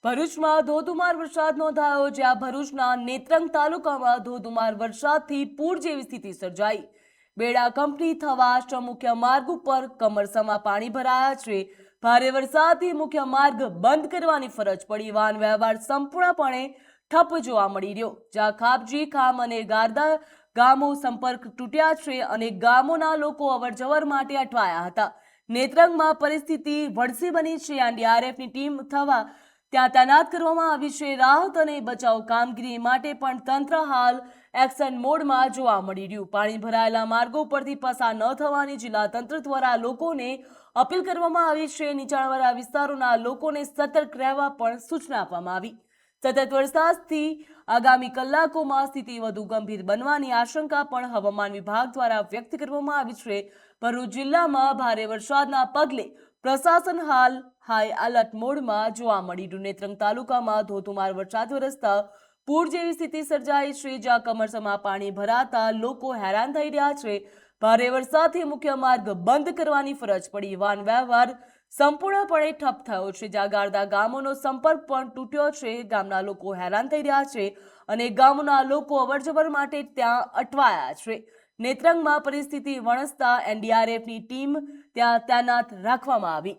ભરૂચમાં ધોધમાર વરસાદ નોંધાયો, જ્યાં ભરૂચના નેત્રંગ તાલુકામાં ધોધમાર વરસાદથી પૂર જેવી સ્થિતિ સર્જાઈ। બેડા કંપની થવા મુખ્ય માર્ગ ઉપર કમરસમાં પાણી ભરાયા છે। ભારે વરસાદથી મુખ્ય માર્ગ બંધ કરવાની ફરજ પડી। વાહન વ્યવહાર સંપૂર્ણપણે ઠપ જોવા મળી રહ્યો, જ્યાં ખાપજી ખામ અને ગારદા ગામો સંપર્ક તૂટ્યા છે અને ગામોના લોકો અવરજવર માટે અટવાયા હતા। નેત્રંગમાં પરિસ્થિતિ વણસી બની છે। એનડીઆરએફની ટીમ થવા ત્યાં તૈનાત કરવામાં આવી છે। રાહત અને બચાવ કામગીરી માટે પણ તંત્ર હાલ એક્શન મોડમાં જોવા મળી રહ્યું। પાણી ભરાયેલા માર્ગો પરથી પસાર ન થવાની જિલ્લા તંત્ર દ્વારા લોકોને અપીલ કરવામાં આવી છે। નીચાણવાળા વિસ્તારોના લોકોને સતર્ક રહેવા પણ સૂચના આપવામાં આવી। સતત વરસાદથી આગામી કલાકોમાં સ્થિતિ વધુ ગંભીર બનવાની આશંકા પણ હવામાન વિભાગ દ્વારા વ્યક્ત કરવામાં આવી છે। ભરૂચ જિલ્લામાં ભારે વરસાદના પગલે પ્રશાસન હાલ હાઈ એલર્ટ મોડમાં જોવા મળી રહ્યું। નેત્રંગ તાલુકામાં ધોધમાર વરસાદ વરસતા પૂર જેવી સ્થિતિ સર્જાઈ છે, જ્યાં કમરસમાં પાણી ભરાતા લોકો હેરાન થઈ રહ્યા છે। ભારે વરસાદથી મુખ્ય માર્ગ બંધ કરવાની ફરજ પડી। વાહન વ્યવહાર સંપૂર્ણપણે ઠપ થયો છે, જ્યાં ગારદા ગામોનો સંપર્ક પણ તૂટ્યો છે। ગામના લોકો હેરાન થઈ રહ્યા છે અને ગામના લોકો અવરજવર માટે ત્યાં અટવાયા છે। નેત્રંગમાં પરિસ્થિતિ વણસતા એનડીઆરએફની ટીમ ત્યાં તૈનાત રાખવામાં આવી।